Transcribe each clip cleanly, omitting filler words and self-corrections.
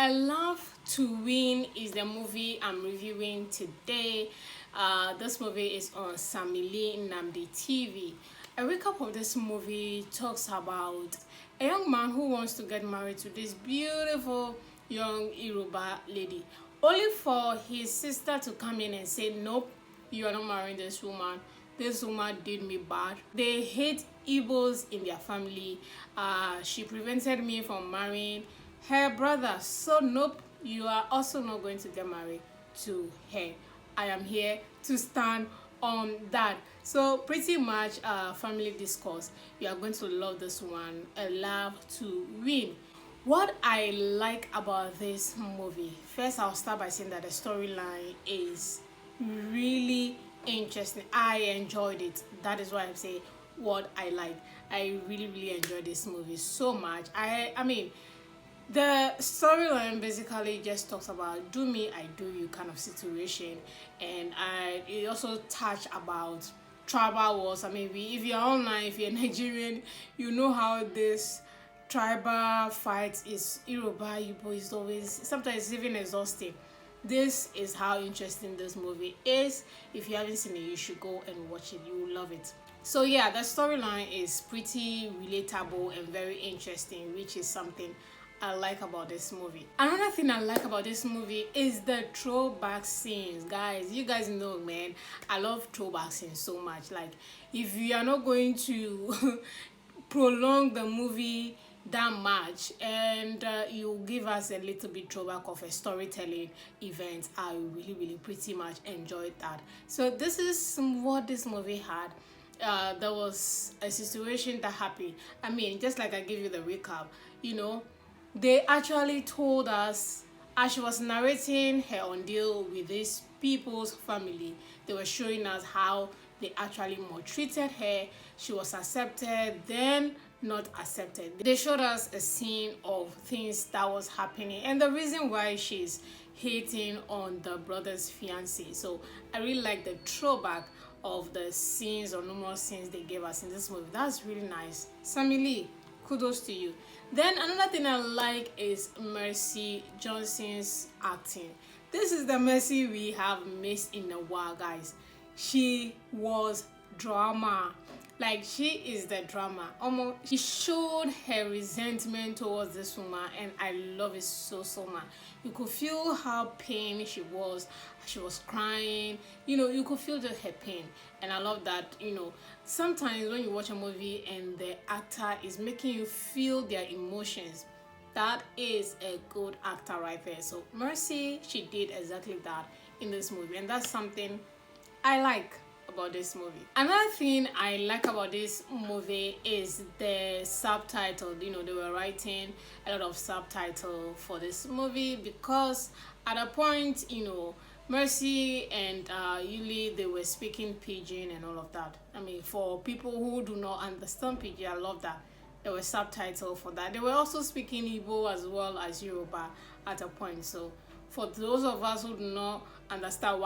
I Love to Win is the movie I'm reviewing today. This movie is on Samili Namdi TV. A recap of this movie talks about a young man who wants to get married to this beautiful young Yoruba lady, only for his sister to come in and say, "Nope, you are not marrying this woman. This woman did me bad. They hate Igbos in their family. She prevented me from marrying her brother. So nope, you are also not going to get married to her. I am here to stand on that." So pretty much family discourse. You are going to love this one. A Love to Win. What I like about this movie, first I'll start by saying that the storyline is really interesting. I enjoyed it. That is why I say what I like. I really enjoyed this movie so much. I mean, the storyline basically just talks about do me I do you kind of situation, and it also touched about tribal wars. I mean, if you're online, if you're Nigerian, you know how this tribal fight is. Yoruba Igbo is always sometimes even exhausting. This is how interesting this movie is. If you haven't seen it, you should go and watch it. You will love it. So yeah, the storyline is pretty relatable and very interesting, which is something I like about this movie. Another thing I like about this movie is the throwback scenes. Guys, you guys know, man, I love throwback scenes so much. Like, if you are not going to prolong the movie that much and you give us a little bit throwback of a storytelling event, I really pretty much enjoyed that. So this is what this movie had. There was a situation that happened. I mean, just like I gave you the recap, they actually told us, as she was narrating her ordeal with these people's family, they were showing us how they actually maltreated her. She was accepted, then not accepted. They showed us a scene of things that was happening and the reason why she's hating on the brother's fiance. So I really like the throwback of the scenes or numerous scenes they gave us in this movie. That's really nice. Samili, kudos to you. Then another thing I like is Mercy Johnson's acting. This is the Mercy we have missed in a while, guys. She was drama. Like, she is the drama. She showed her resentment towards this woman, and I love it so much. You could feel how pain she was. She was crying. You could feel her pain, and I love that. Sometimes when you watch a movie and the actor is making you feel their emotions, that is a good actor right there. So Mercy, she did exactly that in this movie, and that's something I like about this movie. Another thing I like about this movie is the subtitle. They were writing a lot of subtitle for this movie because at a point, Mercy and Yuli, they were speaking Pidgin and all of that. I mean, for people who do not understand Pidgin, I love that there were subtitle for that. They were also speaking Igbo as well as Yoruba at a point. So for those of us who do not understand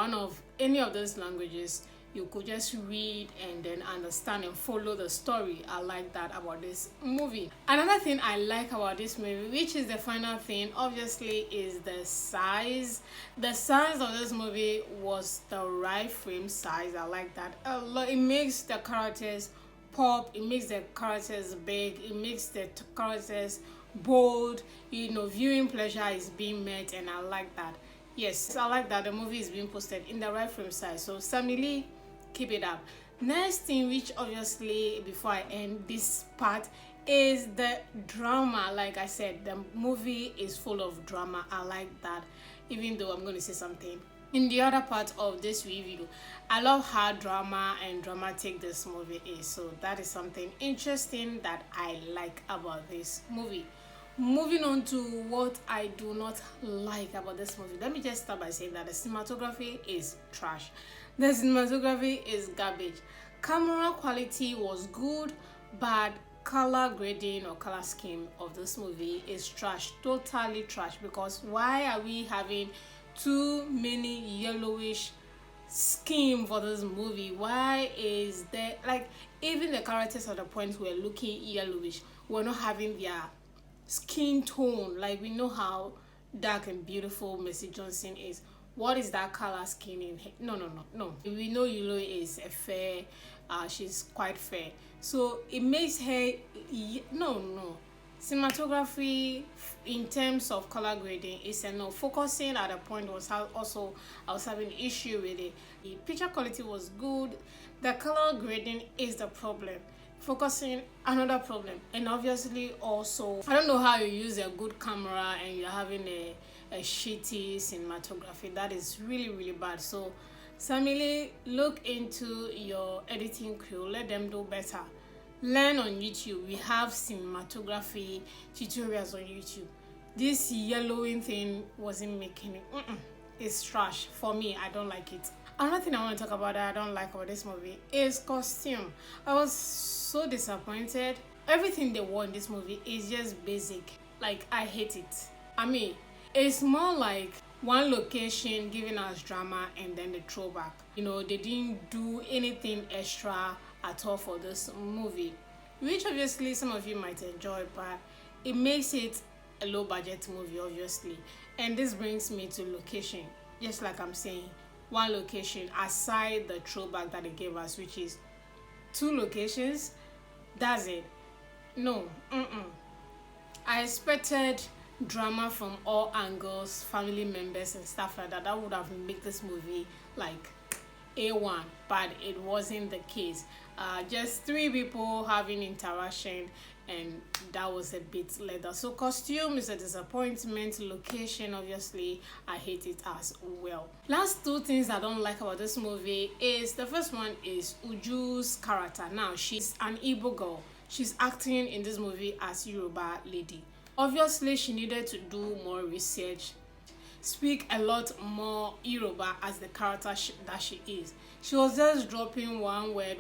any of those languages, you could just read and then understand and follow the story. I like that about this movie. Another thing I like about this movie, which is the final thing, obviously, is the size. The size of this movie was the right frame size. I like that a lot. It makes the characters pop. It makes the characters big. It makes the characters bold. Viewing pleasure is being met, and I like that. Yes, I like that the movie is being posted in the right frame size. So Samili, keep it up. Next thing, which obviously before I end this part, is the drama. Like I said, the movie is full of drama. I like that, even though I'm going to say something in the other part of this review. I love how drama and dramatic this movie is. So that is something interesting that I like about this movie. Moving on to what I do not like about this movie, let me just start by saying that the cinematography is trash. The cinematography is garbage. Camera quality was good, but color grading or color scheme of this movie is trash, totally trash. Because why are we having too many yellowish scheme for this movie? Why is there, like, even the characters at the point were looking yellowish? We're not having their skin tone. Like, we know how dark and beautiful Mercy Johnson is. What is that color skin in her? No. We know Yulo is a fair, she's quite fair. So it makes her, no. Cinematography in terms of color grading is a no. Focusing at a point was how also I was having issue with it. The picture quality was good. The color grading is the problem. Focusing, another problem. And obviously also, I don't know how you use a good camera and you're having a shitty cinematography. That is really bad. So Samile, look into your editing crew. Let them do better. Learn on YouTube. We have cinematography tutorials on YouTube. This yellowing thing wasn't making it. It's trash. For me, I don't like it. Another thing I want to talk about that I don't like about this movie is costume. I was so disappointed. Everything they wore in this movie is just basic. Like, I hate it. I mean, it's more like one location giving us drama and then the throwback. You know, they didn't do anything extra at all for this movie, which obviously some of you might enjoy, but it makes it a low budget movie, obviously. And this brings me to location. Just like I'm saying, one location aside the throwback that they gave us, which is 2 locations. That's it. No. I expected drama from all angles, family members and stuff like that. That would have made this movie like A1, but it wasn't the case. Just 3 people having interaction, and that was a bit later. So costume is a disappointment. Location, obviously, I hate it as well. Last 2 things I don't like about this movie is, the first one is Uju's character. Now, she's an Igbo girl. She's acting in this movie as Yoruba lady. Obviously, she needed to do more research, speak a lot more Yoruba as the character that she is. She was just dropping one word,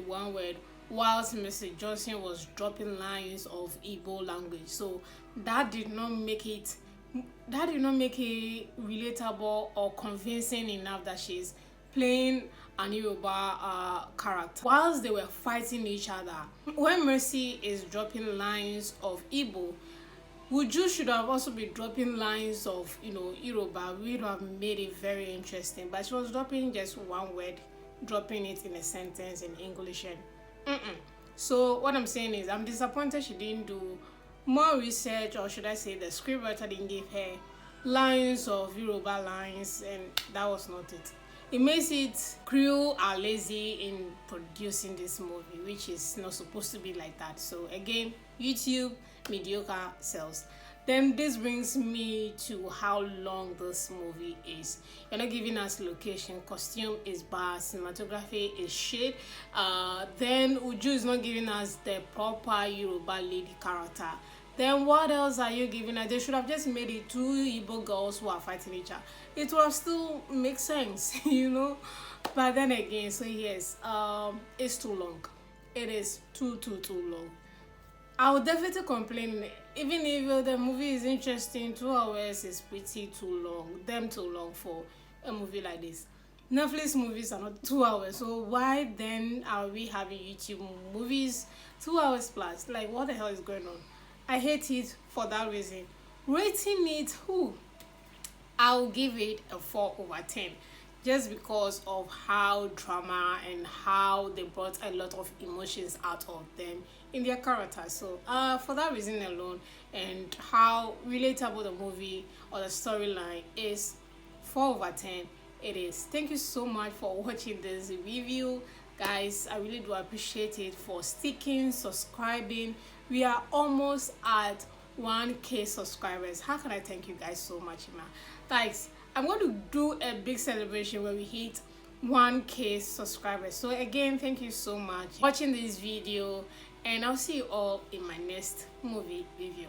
whilst Mr. Johnson was dropping lines of Igbo language. So that did not make it relatable or convincing enough that she's playing an Yoruba character. Whilst they were fighting each other, when Mercy is dropping lines of Igbo, Uju should have also been dropping lines of, Yoruba. We would have made it very interesting. But she was dropping just one word, dropping it in a sentence in English. And So what I'm saying is, I'm disappointed she didn't do more research, or should I say the scriptwriter didn't give her lines of Yoruba lines, and that was not it. It makes it crew are lazy in producing this movie, which is not supposed to be like that. So again, YouTube, mediocre sales. Then this brings me to how long this movie is. You're not giving us location, costume is bad, cinematography is shit. Then Uju is not giving us the proper Yoruba lady character. Then what else are you giving us? They should have just made it 2 Igbo girls who are fighting each other. It would have still make sense, But then again, so yes, it's too long. It is too long. I would definitely complain, even if the movie is interesting. 2 hours is pretty too long for a movie like this. Netflix movies are not 2 hours, so why then are we having YouTube movies 2 hours plus? Like, what the hell is going on? I hate it for that reason. Rating it, I'll give it a 4/10. Just because of how drama and how they brought a lot of emotions out of them in their characters. So for that reason alone, and how relatable the movie or the storyline is, 4/10 it is. Thank you so much for watching this review, guys. I really do appreciate it for sticking, subscribing. We are almost at 1K subscribers. How can I thank you guys so much, guys? I'm going to do a big celebration when we hit 1K subscribers. So again, thank you so much for watching this video, and I'll see you all in my next movie review.